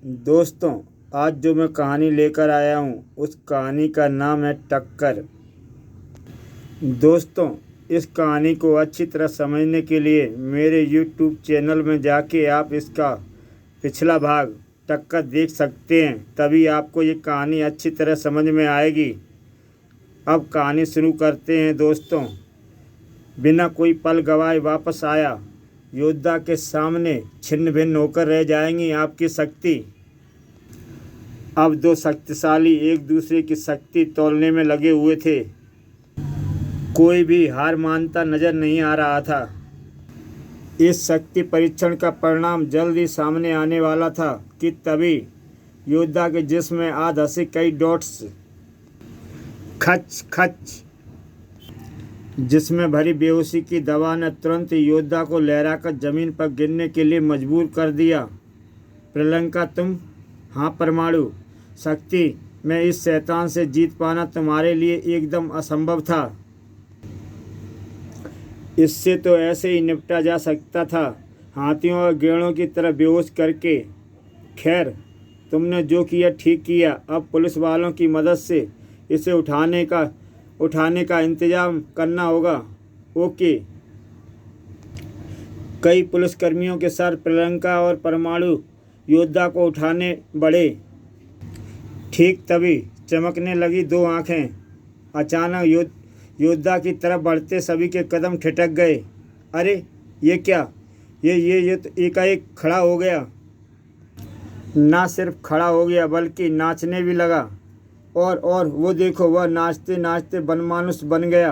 दोस्तों, आज जो मैं कहानी लेकर आया हूँ उस कहानी का नाम है टक्कर। दोस्तों, इस कहानी को अच्छी तरह समझने के लिए मेरे YouTube चैनल में जाके आप इसका पिछला भाग टक्कर देख सकते हैं, तभी आपको ये कहानी अच्छी तरह समझ में आएगी। अब कहानी शुरू करते हैं। दोस्तों, बिना कोई पल गवाए वापस आया। योद्धा के सामने छिन्न भिन्न होकर रह जाएंगी आपकी शक्ति। अब दो शक्तिशाली एक दूसरे की शक्ति तौलने में लगे हुए थे। कोई भी हार मानता नजर नहीं आ रहा था। इस शक्ति परीक्षण का परिणाम जल्द ही सामने आने वाला था कि तभी योद्धा के जिस्म में आ धसे कई डॉट्स। खच खच। जिसमें भरी बेहोशी की दवा ने तुरंत योद्धा को लहराकर जमीन पर गिरने के लिए मजबूर कर दिया। प्रियंका, तुम? हाँ परमाणु शक्ति में इस शैतान से जीत पाना तुम्हारे लिए एकदम असंभव था। इससे तो ऐसे ही निपटा जा सकता था, हाथियों और गैंडों की तरह बेहोश करके। खैर, तुमने जो किया ठीक किया। अब पुलिस वालों की मदद से इसे उठाने का इंतजाम करना होगा। ओके। कई पुलिसकर्मियों के साथ प्रियंका और परमाणु योद्धा को उठाने बढ़े। ठीक तभी चमकने लगी दो आंखें। अचानक योद्धा की तरफ बढ़ते सभी के कदम ठिठक गए। अरे ये क्या? ये तो एकाएक खड़ा हो गया। ना सिर्फ खड़ा हो गया बल्कि नाचने भी लगा। और वो देखो, वह नाचते नाचते बनमानुष बन गया।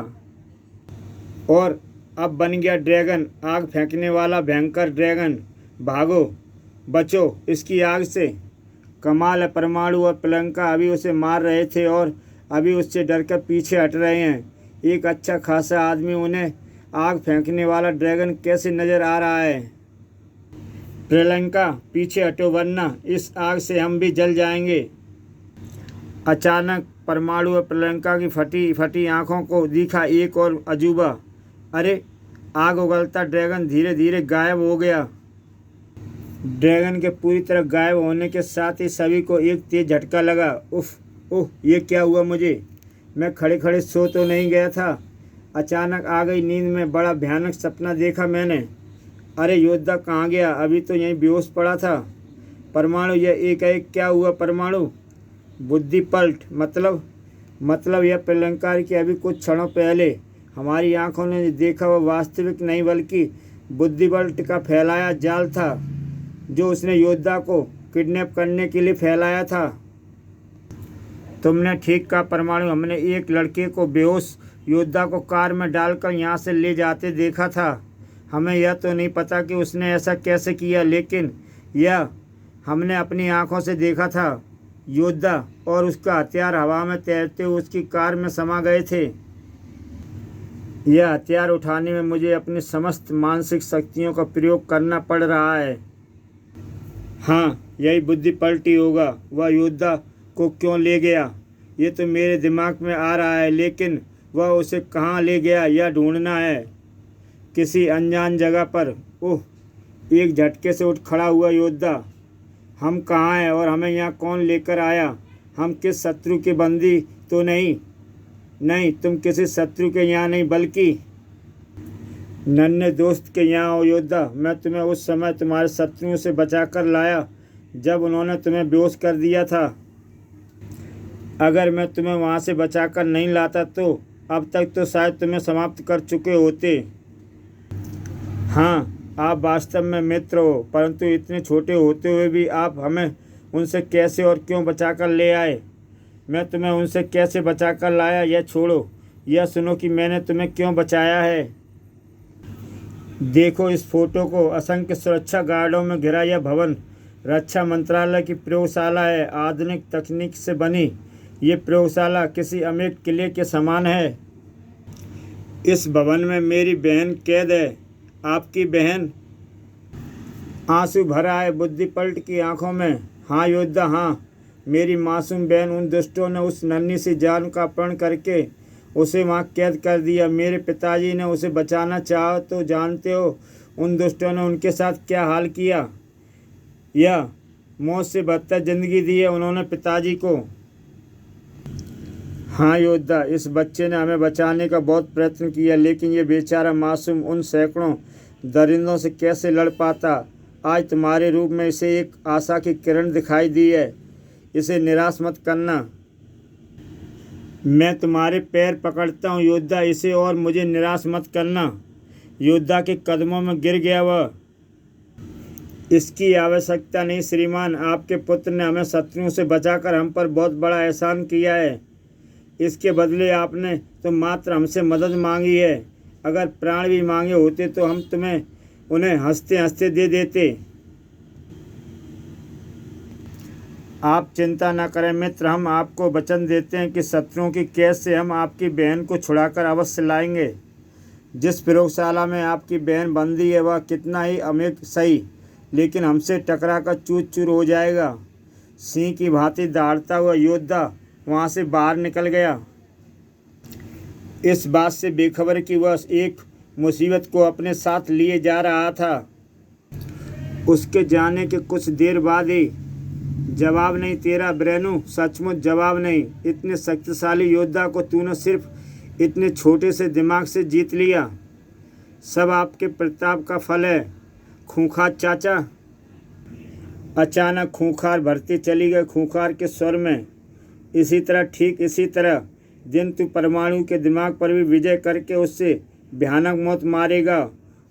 और अब बन गया ड्रैगन, आग फेंकने वाला भयंकर ड्रैगन। भागो, बचो इसकी आग से। कमाल है, परमाणु और प्रियंका अभी उसे मार रहे थे और अभी उससे डरकर पीछे हट रहे हैं। एक अच्छा खासा आदमी उन्हें आग फेंकने वाला ड्रैगन कैसे नजर आ रहा है। प्रियंका, पीछे हटो वरना इस आग से हम भी जल जाएंगे। अचानक परमाणु और प्रियंका की फटी फटी आंखों को दिखा एक और अजूबा। अरे, आग उगलता ड्रैगन धीरे धीरे गायब हो गया। ड्रैगन के पूरी तरह गायब होने के साथ ही सभी को एक तेज झटका लगा। ओह, ये क्या हुआ मुझे? मैं खड़े खड़े सो तो नहीं गया था? अचानक आ गई नींद में बड़ा भयानक सपना देखा मैंने। अरे योद्धा कहाँ गया? अभी तो यहीं बेहोश पड़ा था। परमाणु, यह एकाएक क्या हुआ? परमाणु, बुद्धि पलट। मतलब यह प्रियंका की अभी कुछ क्षणों पहले हमारी आंखों ने देखा वह वास्तविक नहीं बल्कि बुद्धि पलट का फैलाया जाल था जो उसने योद्धा को किडनैप करने के लिए फैलाया था। तुमने ठीक कहा परमाणु, हमने एक लड़के को बेहोश योद्धा को कार में डालकर यहाँ से ले जाते देखा था। हमें यह तो नहीं पता कि उसने ऐसा कैसे किया, लेकिन यह हमने अपनी आंखों से देखा था। योद्धा और उसका हथियार हवा में तैरते हुए उसकी कार में समा गए थे। यह हथियार उठाने में मुझे अपनी समस्त मानसिक शक्तियों का प्रयोग करना पड़ रहा है। हाँ, यही बुद्धि पलटी होगा। वह योद्धा को क्यों ले गया ये तो मेरे दिमाग में आ रहा है, लेकिन वह उसे कहाँ ले गया यह ढूंढना है। किसी अनजान जगह पर। ओह, एक झटके से उठ खड़ा हुआ योद्धा। हम कहाँ हैं और हमें यहाँ कौन लेकर आया? हम किस शत्रु के बंदी तो नहीं, तुम किसी शत्रु के यहाँ नहीं बल्कि नन्हे दोस्त के यहाँ हो योद्धा। मैं तुम्हें उस समय तुम्हारे शत्रुओं से बचा कर लाया जब उन्होंने तुम्हें बेहोश कर दिया था। अगर मैं तुम्हें वहाँ से बचा कर नहीं लाता तो अब तक तो शायद तुम्हें समाप्त कर चुके होते। हाँ, आप वास्तव में मित्र हो, परंतु इतने छोटे होते हुए भी आप हमें उनसे कैसे और क्यों बचा कर ले आए? मैं तुम्हें उनसे कैसे बचा कर लाया यह छोड़ो, यह सुनो कि मैंने तुम्हें क्यों बचाया है। देखो इस फोटो को। असंख्य सुरक्षा गार्डों में घिरा यह भवन रक्षा मंत्रालय की प्रयोगशाला है। आधुनिक तकनीक से बनी ये प्रयोगशाला किसी अमेर किले के समान है। इस भवन में मेरी बहन कैद है। आपकी बहन? आंसू भरा है बुद्धि पलट की आंखों में। हाँ योद्धा, हाँ, मेरी मासूम बहन। उन दुष्टों ने उस नन्ही सी जान का अपहरण करके उसे वहाँ कैद कर दिया। मेरे पिताजी ने उसे बचाना चाहा तो जानते हो उन दुष्टों ने उनके साथ क्या हाल किया। यह मौत से बदतर जिंदगी दी है उन्होंने पिताजी को। हाँ योद्धा, इस बच्चे ने हमें बचाने का बहुत प्रयत्न किया, लेकिन ये बेचारा मासूम उन सैकड़ों दरिंदों से कैसे लड़ पाता। आज तुम्हारे रूप में इसे एक आशा की किरण दिखाई दी है। इसे निराश मत करना। मैं तुम्हारे पैर पकड़ता हूँ योद्धा, इसे और मुझे निराश मत करना। योद्धा के कदमों में गिर गया वह। इसकी आवश्यकता नहीं श्रीमान, आपके पुत्र ने हमें शत्रुओं से बचाकर हम पर बहुत बड़ा एहसान किया है। इसके बदले आपने तो मात्र हमसे मदद मांगी है। अगर प्राण भी मांगे होते तो हम तुम्हें उन्हें हंसते हंसते दे देते। आप चिंता न करें मित्र, हम आपको वचन देते हैं कि शत्रुओं की कैद से हम आपकी बहन को छुड़ाकर अवश्य लाएंगे। जिस प्रयोगशाला में आपकी बहन बंदी है वह कितना ही अमीर सही, लेकिन हमसे टकरा कर चूर चूर हो जाएगा। सिंह की भांति दहाड़ता हुआ योद्धा वहाँ से बाहर निकल गया, इस बात से बेखबर कि वह एक मुसीबत को अपने साथ लिए जा रहा था। उसके जाने के कुछ देर बाद ही, जवाब नहीं तेरा ब्रेनू, सचमुच जवाब नहीं। इतने शक्तिशाली योद्धा को तूने सिर्फ इतने छोटे से दिमाग से जीत लिया। सब आपके प्रताप का फल है खूंखार चाचा। अचानक खूंखार भरती चली गई खूंखार के स्वर में। इसी तरह, ठीक इसी तरह दिन तू परमाणु के दिमाग पर भी विजय करके उससे भयानक मौत मारेगा।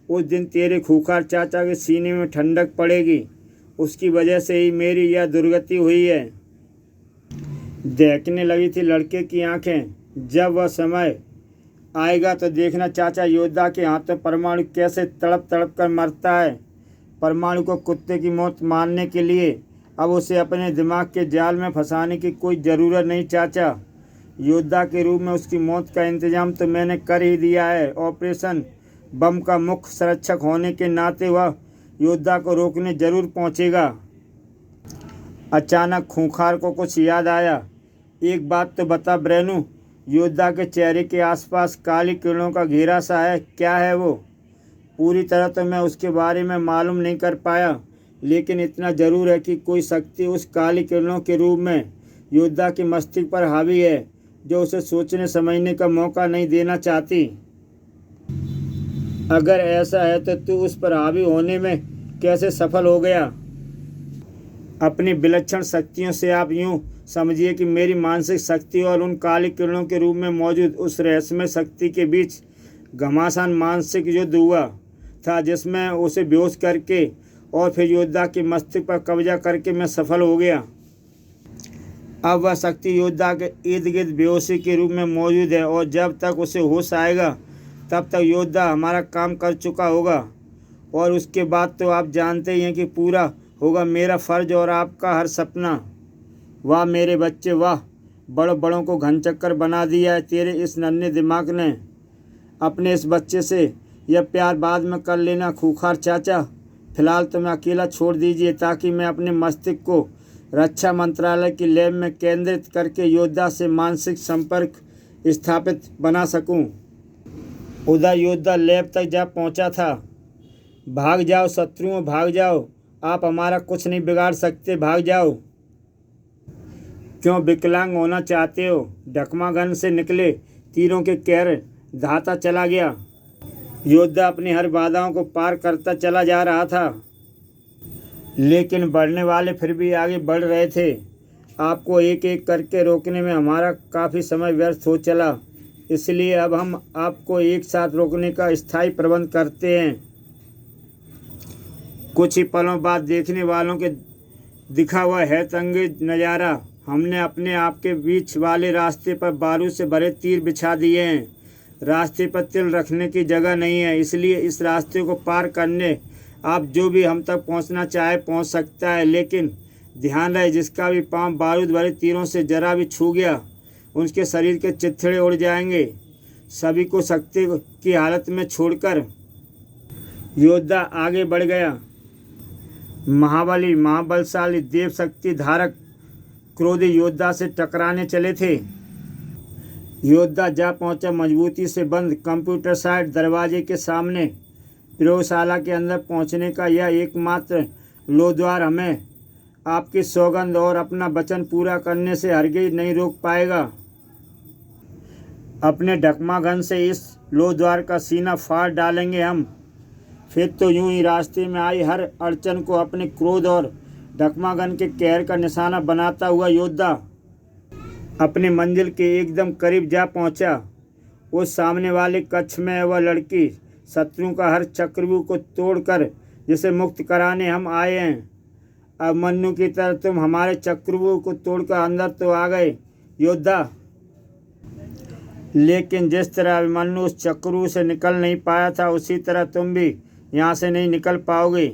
उस दिन तेरे खूंखार चाचा के सीने में ठंडक पड़ेगी। उसकी वजह से ही मेरी यह दुर्गति हुई है। देखने लगी थी लड़के की आंखें। जब वह समय आएगा तो देखना चाचा, योद्धा के हाथों परमाणु कैसे तड़प तड़प कर मरता है। परमाणु को कुत्ते की मौत मारने के लिए अब उसे अपने दिमाग के जाल में फंसाने की कोई ज़रूरत नहीं चाचा। योद्धा के रूप में उसकी मौत का इंतजाम तो मैंने कर ही दिया है। ऑपरेशन बम का मुख्य संरक्षक होने के नाते वह योद्धा को रोकने जरूर पहुंचेगा। अचानक खूंखार को कुछ याद आया। एक बात तो बता ब्रेनू, योद्धा के चेहरे के आसपास काली किरणों का घेरा सा है, क्या है वो? पूरी तरह तो मैं उसके बारे में मालूम नहीं कर पाया, लेकिन इतना ज़रूर है कि कोई शक्ति उस काली किरणों के रूप में योद्धा के मस्तिष्क पर हावी है, जो उसे सोचने समझने का मौका नहीं देना चाहती। अगर ऐसा है तो तू उस पर हावी होने में कैसे सफल हो गया? अपनी विलक्षण शक्तियों से आप यूँ समझिए कि मेरी मानसिक शक्ति और उन काली किरणों के रूप में मौजूद उस रहस्यमय शक्ति के बीच घमासान मानसिक युद्ध हुआ था, जिसमें उसे बेहोश करके और फिर योद्धा के मस्तिष्क पर कब्जा करके मैं सफल हो गया। अब वह शक्ति योद्धा के इर्द गिर्द बेहोशी के रूप में मौजूद है, और जब तक उसे होश आएगा तब तक योद्धा हमारा काम कर चुका होगा, और उसके बाद तो आप जानते ही हैं कि पूरा होगा मेरा फर्ज और आपका हर सपना। वाह मेरे बच्चे वाह, बड़ों को घनचक्कर बना दिया है तेरे इस नन्हे दिमाग ने। अपने इस बच्चे से यह प्यार बाद में कर लेना खूंखार चाचा। फिलहाल तुम्हें अकेला छोड़ दीजिए ताकि मैं अपने मस्तिष्क को रक्षा मंत्रालय की लैब में केंद्रित करके योद्धा से मानसिक संपर्क स्थापित बना सकूं। उधर योद्धा लैब तक जा पहुंचा था। भाग जाओ शत्रुओं, भाग जाओ, आप हमारा कुछ नहीं बिगाड़ सकते, भाग जाओ। क्यों विकलांग होना चाहते हो? ढकमागन से निकले तीरों के कहर धाता चला गया। योद्धा अपनी हर बाधाओं को पार करता चला जा रहा था, लेकिन बढ़ने वाले फिर भी आगे बढ़ रहे थे। आपको एक एक करके रोकने में हमारा काफ़ी समय व्यर्थ हो चला, इसलिए अब हम आपको एक साथ रोकने का स्थायी प्रबंध करते हैं। कुछ ही पलों बाद देखने वालों के दिखा हुआ हैरतअंगेज नज़ारा। हमने अपने आप के बीच वाले रास्ते पर बारूद से भरे तीर बिछा दिए हैं। रास्ते पर तिल रखने की जगह नहीं है, इसलिए इस रास्ते को पार करने आप जो भी हम तक पहुंचना चाहे पहुंच सकता है, लेकिन ध्यान रहे जिसका भी पांव बारूद भरे तीरों से जरा भी छू गया उनके शरीर के चित्थड़े उड़ जाएंगे। सभी को शक्ति की हालत में छोड़कर योद्धा आगे बढ़ गया। महाबली महाबलशाली देव शक्ति धारक क्रोधी योद्धा से टकराने चले थे। योद्धा जा पहुंचा मजबूती से बंद कंप्यूटर साइड दरवाजे के सामने। प्रयोगशाला के अंदर पहुंचने का यह एकमात्र लोद्वार हमें आपकी सौगंध और अपना वचन पूरा करने से हरगिज नहीं रोक पाएगा। अपने ढकमागन से इस लोहद्वार का सीना फाड़ डालेंगे हम। फिर तो यूं ही रास्ते में आई हर अड़चन को अपने क्रोध और ढकमागन के कहर का निशाना बनाता हुआ योद्धा अपनी मंजिल के एकदम करीब जा पहुंचा। उस सामने वाले कक्ष में वह लड़की शत्रु का हर चक्रव्यूह को तोड़कर जिसे मुक्त कराने हम आए हैं। अब मन्नू की तरह तुम हमारे चक्रव्यूह को तोड़कर अंदर तो आ गए योद्धा, लेकिन जिस तरह अभिमन्यु उस चक्रव्यूह से निकल नहीं पाया था उसी तरह तुम भी यहाँ से नहीं निकल पाओगे।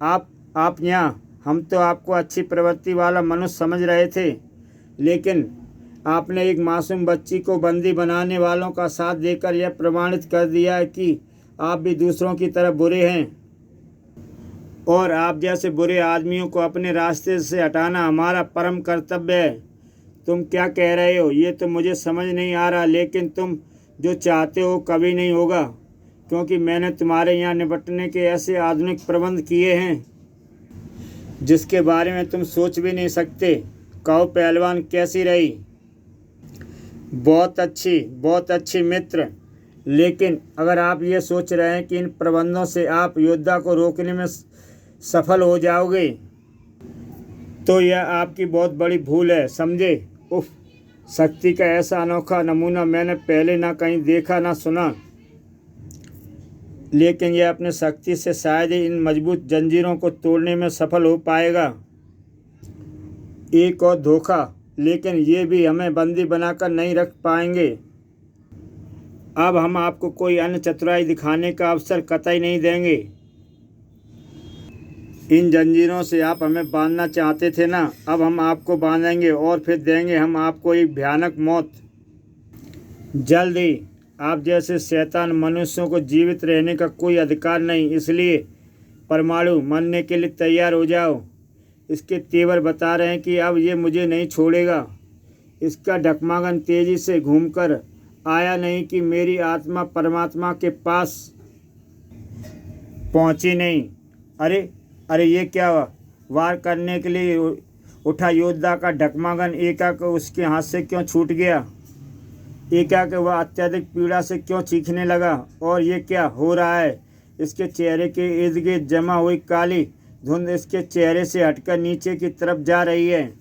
आप यहाँ, हम तो आपको अच्छी प्रवृत्ति वाला मनुष्य समझ रहे थे, लेकिन आपने एक मासूम बच्ची को बंदी बनाने वालों का साथ देकर यह प्रमाणित कर दिया है कि आप भी दूसरों की तरह बुरे हैं और आप जैसे बुरे आदमियों को अपने रास्ते से हटाना हमारा परम कर्तव्य है। तुम क्या कह रहे हो ये तो मुझे समझ नहीं आ रहा, लेकिन तुम जो चाहते हो कभी नहीं होगा, क्योंकि मैंने तुम्हारे यहाँ निपटने के ऐसे आधुनिक प्रबंध किए हैं जिसके बारे में तुम सोच भी नहीं सकते। कहो पहलवान, कैसी रही? बहुत अच्छी मित्र, लेकिन अगर आप ये सोच रहे हैं कि इन प्रबंधों से आप योद्धा को रोकने में सफल हो जाओगे तो यह आपकी बहुत बड़ी भूल है, समझे? उफ, शक्ति का ऐसा अनोखा नमूना मैंने पहले ना कहीं देखा ना सुना, लेकिन यह अपनी शक्ति से शायद ही इन मजबूत जंजीरों को तोड़ने में सफल हो पाएगा। एक और धोखा, लेकिन ये भी हमें बंदी बनाकर नहीं रख पाएंगे। अब हम आपको कोई अन्य चतुराई दिखाने का अवसर कतई नहीं देंगे। इन जंजीरों से आप हमें बांधना चाहते थे ना, अब हम आपको बांधेंगे और फिर देंगे हम आपको एक भयानक मौत। जल्द ही। आप जैसे शैतान मनुष्यों को जीवित रहने का कोई अधिकार नहीं, इसलिए परमाणु मरने के लिए तैयार हो जाओ। इसके तेवर बता रहे हैं कि अब ये मुझे नहीं छोड़ेगा। इसका ढकमागन तेजी से घूमकर आया नहीं कि मेरी आत्मा परमात्मा के पास पहुंची नहीं। अरे ये क्या हुआ? वार करने के लिए उठा योद्धा का ढकमागन एकाएक उसके हाथ से क्यों छूट गया? एकाएक वह अत्यधिक पीड़ा से क्यों चीखने लगा? और ये क्या हो रहा है? इसके चेहरे के इर्द गिर्द जमा हुई काली धुंध इसके चेहरे से हटकर नीचे की तरफ जा रही है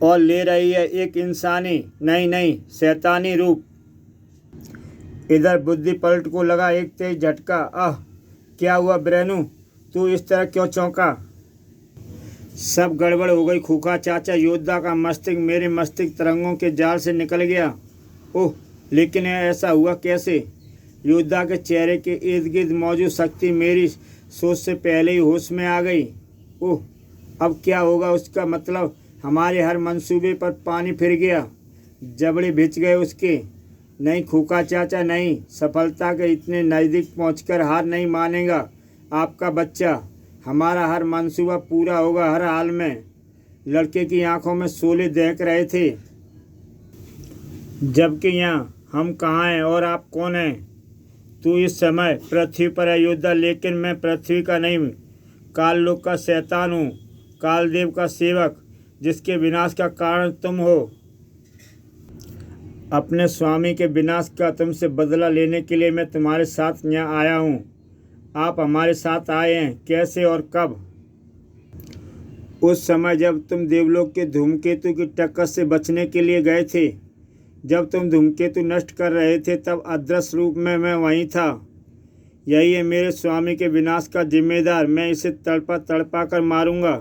और ले रही है एक इंसानी नहीं शैतानी रूप। इधर बुद्धि पलट को लगा एक तेज झटका। क्या हुआ ब्रेनू, तू इस तरह क्यों चौंका? सब गड़बड़ हो गई खूखा चाचा, योद्धा का मस्तिष्क मेरे मस्तिष्क तरंगों के जाल से निकल गया। ओह, लेकिन ऐसा हुआ कैसे? योद्धा के चेहरे के इर्द गिर्द मौजूद शक्ति मेरी सोच से पहले ही होश में आ गई। ओह, अब क्या होगा? उसका मतलब हमारे हर मंसूबे पर पानी फिर गया, जबड़े भिज गए उसके। नहीं खूखा चाचा नहीं, सफलता के इतने नज़दीक पहुंचकर हार नहीं मानेगा आपका बच्चा। हमारा हर मंसूबा पूरा होगा हर हाल में। लड़के की आंखों में शोले दहक रहे थे, जबकि यहाँ हम कहाँ हैं और आप कौन हैं? तू इस समय पृथ्वी पर है योद्धा, लेकिन मैं पृथ्वी का नहीं, काललोक का शैतान हूँ, कालदेव का सेवक, जिसके विनाश का कारण तुम हो। अपने स्वामी के विनाश का तुमसे बदला लेने के लिए मैं तुम्हारे साथ यहाँ आया हूँ। आप हमारे साथ आए हैं, कैसे और कब? उस समय जब तुम देवलोक के धूमकेतु की टक्कर से बचने के लिए गए थे, जब तुम धूमकेतु नष्ट कर रहे थे, तब अदृश्य रूप में मैं वहीं था। यही है मेरे स्वामी के विनाश का जिम्मेदार। मैं इसे तड़पा कर मारूंगा।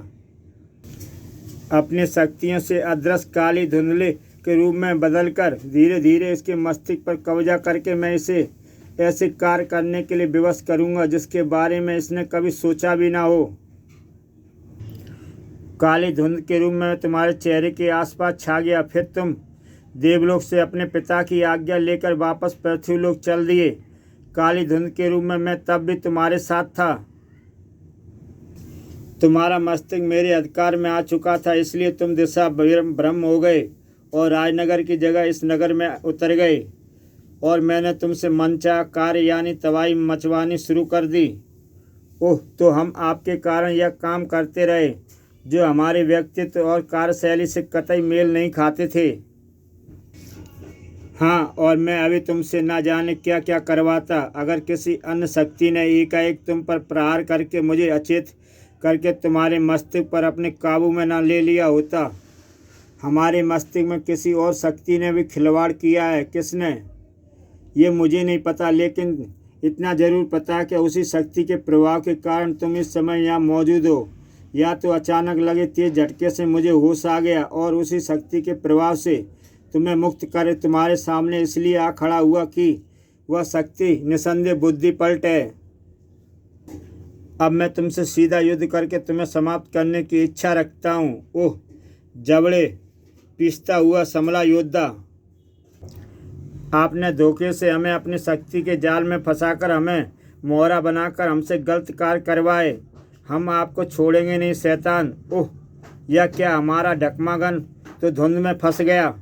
अपनी शक्तियों से अदृश्य काली धुंधले के रूप में बदलकर धीरे धीरे इसके मस्तिष्क पर कब्जा करके मैं इसे ऐसे कार्य करने के लिए विवश करूंगा जिसके बारे में इसने कभी सोचा भी ना हो। काली धुंध के रूप में तुम्हारे चेहरे के आसपास छा गया। फिर तुम देवलोक से अपने पिता की आज्ञा लेकर वापस पृथ्वीलोक चल दिए। काली धुंध के रूप में मैं तब भी तुम्हारे साथ था। तुम्हारा मस्तिष्क मेरे अधिकार में आ चुका था, इसलिए तुम दिशा भ्रम हो गए और राजनगर की जगह इस नगर में उतर गए और मैंने तुमसे मनचाहा कार्य यानी तबाही मचवानी शुरू कर दी। ओह, तो हम आपके कारण यह काम करते रहे जो हमारे व्यक्तित्व और कार्यशैली से कतई मेल नहीं खाते थे। हाँ, और मैं अभी तुमसे ना जाने क्या क्या करवाता अगर किसी अन्य शक्ति ने एकाएक तुम पर प्रहार करके मुझे अचेत करके तुम्हारे मस्तिष्क पर अपने काबू में ना ले लिया होता। हमारे मस्तिष्क में किसी और शक्ति ने भी खिलवाड़ किया है। किसने, ये मुझे नहीं पता, लेकिन इतना ज़रूर पता है कि उसी शक्ति के प्रभाव के कारण तुम इस समय यहाँ मौजूद हो। या तो अचानक लगे तेज झटके से मुझे होश आ गया और उसी शक्ति के प्रभाव से तुम्हें मुक्त करे तुम्हारे सामने इसलिए आ खड़ा हुआ कि वह शक्ति निसंदेह बुद्धि पलट है। अब मैं तुमसे सीधा युद्ध करके तुम्हें समाप्त करने की इच्छा रखता हूँ। ओह, जबड़े पीसता हुआ समला योद्धा, आपने धोखे से हमें अपनी शक्ति के जाल में फंसाकर हमें मोहरा बनाकर हमसे गलत कार्य करवाए। हम आपको छोड़ेंगे नहीं शैतान। ओह, यह क्या, हमारा ढकमागन तो धुंध में फंस गया।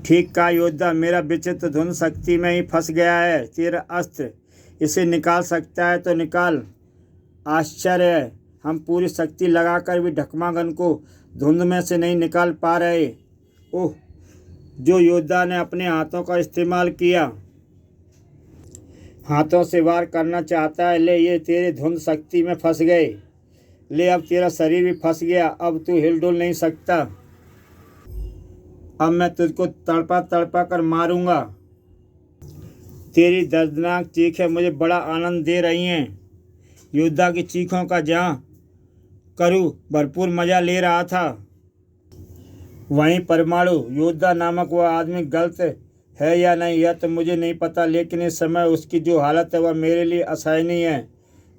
ठीक कहा योद्धा, मेरा विचित्र धुंध शक्ति में ही फंस गया है। तेरा अस्त्र इसे निकाल सकता है तो निकाल। आश्चर्य है, हम पूरी शक्ति लगाकर भी ढकमागन को धुंध में से नहीं निकाल पा रहे। ओह, जो योद्धा ने अपने हाथों का इस्तेमाल किया, हाथों से वार करना चाहता है, ले ये तेरे धुंध शक्ति में फंस गए। ले अब तेरा शरीर भी फंस गया, अब तू हिलडुल नहीं सकता। अब मैं तुझको तड़पा तड़पा कर मारूंगा। तेरी दर्दनाक चीखें मुझे बड़ा आनंद दे रही हैं। योद्धा की चीखों का जहाँ करू भरपूर मजा ले रहा था, वहीं परमाणु योद्धा नामक वह आदमी गलत है या नहीं यह तो मुझे नहीं पता, लेकिन इस समय उसकी जो हालत है वह मेरे लिए असहनीय है।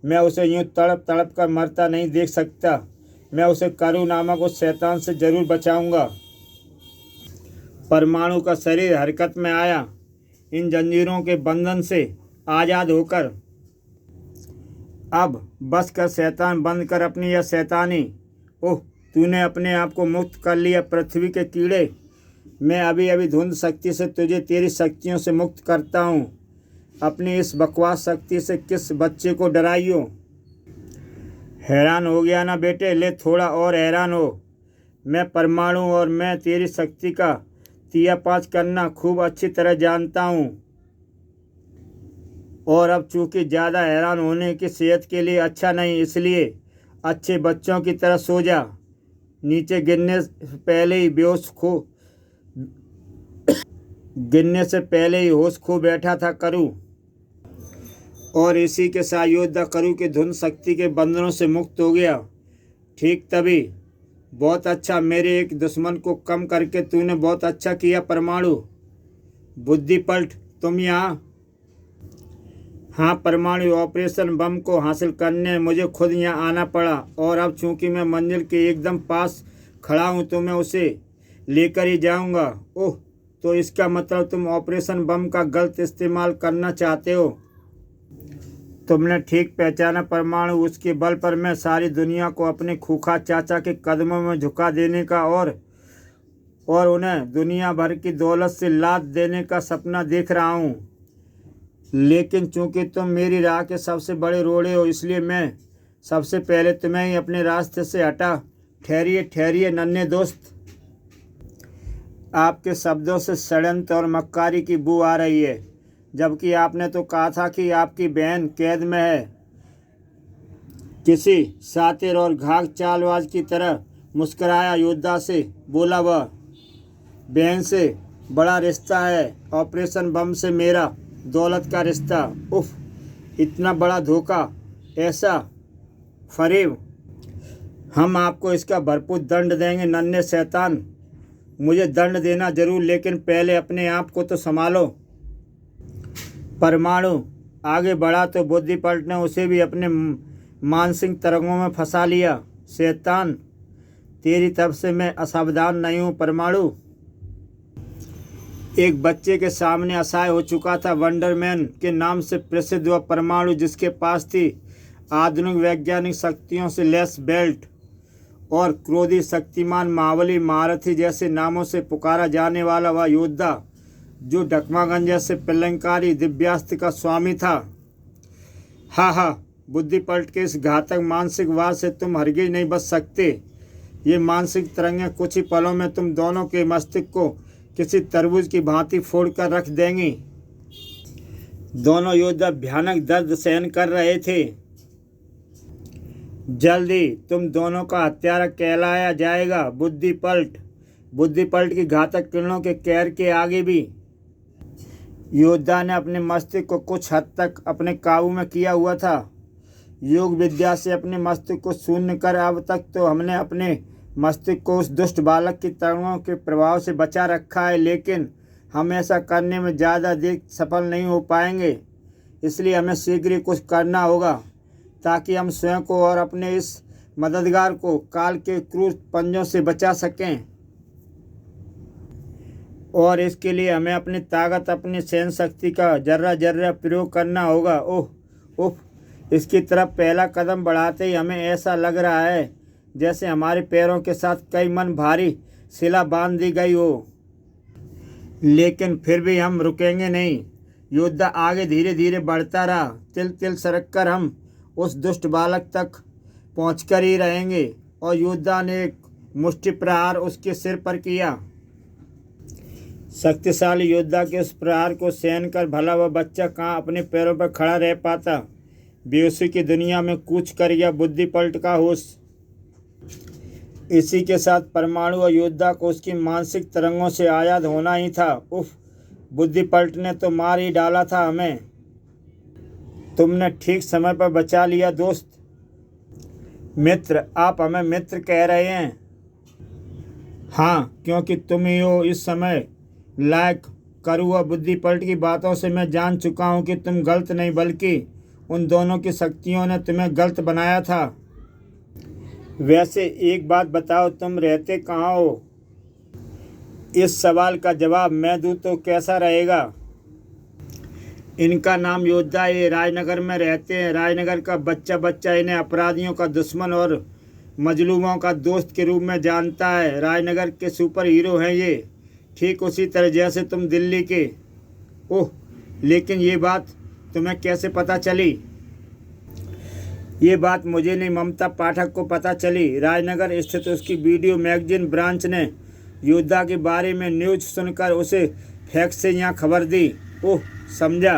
मैं उसे यूं तड़प तड़प कर मरता नहीं देख सकता। मैं उसे करू नामक उस शैतान से जरूर बचाऊंगा। परमाणु का शरीर हरकत में आया, इन जंजीरों के बंधन से आज़ाद होकर। अब बस कर शैतान, बंद कर अपनी यह शैतानी। ओह, तूने अपने आप को मुक्त कर लिया पृथ्वी के कीड़े। मैं अभी अभी धुंध शक्ति से तुझे तेरी शक्तियों से मुक्त करता हूँ। अपनी इस बकवास शक्ति से किस बच्चे को डराइयो। हैरान हो गया ना बेटे, ले थोड़ा और हैरान हो। मैं परमाणु और मैं तेरी शक्ति का तियापाच करना खूब अच्छी तरह जानता हूँ। और अब चूंकि ज़्यादा हैरान होने की सेहत के लिए अच्छा नहीं, इसलिए अच्छे बच्चों की तरह सो जा। नीचे गिरने से पहले ही होश खो बैठा था करू, और इसी के साथ योद्धा करू के धुंध शक्ति के बंधनों से मुक्त हो गया। ठीक तभी, बहुत अच्छा, मेरे एक दुश्मन को कम करके तूने बहुत अच्छा किया परमाणु। बुद्धि पलट, तुम यहाँ? हाँ परमाणु, ऑपरेशन बम को हासिल करने मुझे खुद यहाँ आना पड़ा, और अब चूंकि मैं मंजिल के एकदम पास खड़ा हूँ तो मैं उसे लेकर ही जाऊँगा। ओह, तो इसका मतलब तुम ऑपरेशन बम का गलत इस्तेमाल करना चाहते हो। तुमने ठीक पहचाना परमाणु, उसके बल पर मैं सारी दुनिया को अपने खूंखार चाचा के कदमों में झुका देने का और उन्हें दुनिया भर की दौलत से लाद देने का सपना देख रहा हूँ। लेकिन चूंकि तुम मेरी राह के सबसे बड़े रोड़े हो, इसलिए मैं सबसे पहले तुम्हें ही अपने रास्ते से हटा। ठहरिए ठहरिए नन्हे दोस्त, आपके शब्दों से षड्यंत्र और मक्कारी की बू आ रही है, जबकि आपने तो कहा था कि आपकी बहन कैद में है। किसी सातिर और घाघ चालबाज की तरह मुस्कुराया योद्धा से बोला वह। बहन से बड़ा रिश्ता है ऑपरेशन बम से मेरा, दौलत का रिश्ता। उफ, इतना बड़ा धोखा, ऐसा फरेब। हम आपको इसका भरपूर दंड देंगे नन्हे शैतान। मुझे दंड देना जरूर, लेकिन पहले अपने आप को तो संभालो। परमाणु आगे बढ़ा तो बुद्धि पलट ने उसे भी अपने मानसिक तरंगों में फंसा लिया। शैतान, तेरी तरफ से मैं असावधान नहीं हूँ परमाणु। एक बच्चे के सामने असहाय हो चुका था वंडरमैन के नाम से प्रसिद्ध वह परमाणु, जिसके पास थी आधुनिक वैज्ञानिक शक्तियों से लैस बेल्ट और क्रोधी शक्तिमान महाबली महारथी जैसे नामों से पुकारा जाने वाला वह योद्धा, जो ढकमागंज जैसे प्रलंकारी दिव्यास्त्र का स्वामी था। हा हा, बुद्धि पलट के इस घातक मानसिक वार से तुम हरगिज नहीं बच सकते। ये मानसिक तरंगें कुछ ही पलों में तुम दोनों के मस्तिष्क को किसी तरबूज की भांति फोड़ कर रख देंगी। दोनों योद्धा भयानक दर्द सहन कर रहे थे। जल्दी तुम दोनों का हत्यारा कहलाया जाएगा। बुद्धि पलट की घातक किरणों के कहर के आगे भी योद्धा ने अपने मस्तिष्क को कुछ हद तक अपने काबू में किया हुआ था। योग विद्या से अपने मस्तिष्क को शून्य कर अब तक तो हमने अपने मस्तिष्क को उस दुष्ट बालक की तरंगों के प्रभाव से बचा रखा है, लेकिन हम ऐसा करने में ज़्यादा देर सफल नहीं हो पाएंगे। इसलिए हमें शीघ्र ही कुछ करना होगा ताकि हम स्वयं को और अपने इस मददगार को काल के क्रूर पंजों से बचा सकें। और इसके लिए हमें अपनी ताकत, अपनी सहन शक्ति का जर्रा जर्रा प्रयोग करना होगा। ओह, इसकी तरफ पहला कदम बढ़ाते ही हमें ऐसा लग रहा है जैसे हमारे पैरों के साथ कई मन भारी शिला बांध दी गई हो, लेकिन फिर भी हम रुकेंगे नहीं। योद्धा आगे धीरे धीरे बढ़ता रहा। तिल तिल सरक कर हम उस दुष्ट बालक तक पहुंचकर ही रहेंगे। और योद्धा ने एक मुष्टि प्रहार उसके सिर पर किया। शक्तिशाली योद्धा के उस प्रहार को सहन कर भला वह बच्चा कहाँ अपने पैरों पर खड़ा रह पाता। बेहोशी की दुनिया में कूच कर गया बुद्धि पलट का होश। इसी के साथ परमाणु और योद्धा को उसकी मानसिक तरंगों से आज़ाद होना ही था। बुद्धि पलट ने तो मार ही डाला था हमें। तुमने ठीक समय पर बचा लिया दोस्त। मित्र, आप हमें मित्र कह रहे हैं? हाँ, क्योंकि तुम ही हो इस समय लायक। करू हुआ बुद्धि पलट की बातों से मैं जान चुका हूँ कि तुम गलत नहीं, बल्कि उन दोनों की शक्तियों ने तुम्हें गलत बनाया था। वैसे एक बात बताओ, तुम रहते कहाँ हो? इस सवाल का जवाब मैं दूँ तो कैसा रहेगा? इनका नाम योद्धा, ये राजनगर में रहते हैं। राजनगर का बच्चा इन्हें अपराधियों का दुश्मन और मजलूमों का दोस्त के रूप में जानता है। राजनगर के सुपर हीरो हैं ये, ठीक उसी तरह जैसे तुम दिल्ली के। लेकिन ये बात तुम्हें कैसे पता चली? ये बात मुझे नहीं, ममता पाठक को पता चली। राजनगर स्थित उसकी वीडियो मैगजीन ब्रांच ने योद्धा के बारे में न्यूज़ सुनकर उसे फैक्स से यहाँ खबर दी। समझा।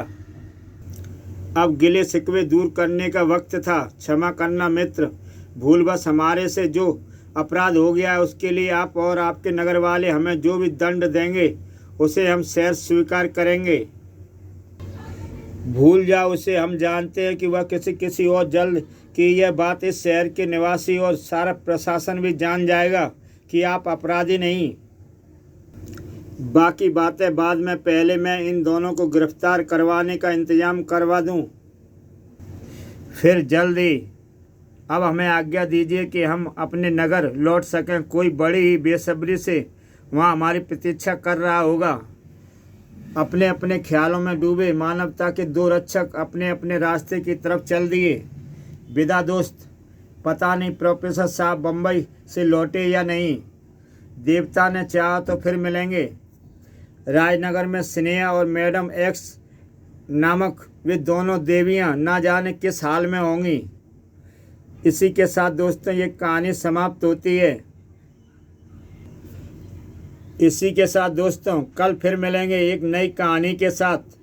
अब गिले शिकवे दूर करने का वक्त था। क्षमा करना मित्र, भूलवश हमारे से जो अपराध हो गया है उसके लिए आप और आपके नगर वाले हमें जो भी दंड देंगे उसे हम सहर्ष स्वीकार करेंगे। भूल जाओ उसे। हम जानते हैं कि वह किसी और जल्द की यह बात इस शहर के निवासी और सारा प्रशासन भी जान जाएगा कि आप अपराधी नहीं। बाकी बातें बाद में, पहले मैं इन दोनों को गिरफ्तार करवाने का इंतजाम करवा दूं, फिर जल्दी। अब हमें आज्ञा दीजिए कि हम अपने नगर लौट सकें। कोई बड़ी ही बेसब्री से वहाँ हमारी प्रतीक्षा कर रहा होगा। अपने अपने ख्यालों में डूबे मानवता के दो रक्षक अपने अपने रास्ते की तरफ चल दिए। विदा दोस्त। पता नहीं प्रोफेसर साहब बम्बई से लौटे या नहीं। देवता ने चाहा तो फिर मिलेंगे। राजनगर में स्नेहा और मैडम एक्स नामक वे दोनों देवियां ना जाने किस हाल में होंगी। इसी के साथ दोस्तों ये कहानी समाप्त होती है। इसी के साथ दोस्तों कल फिर मिलेंगे एक नई कहानी के साथ।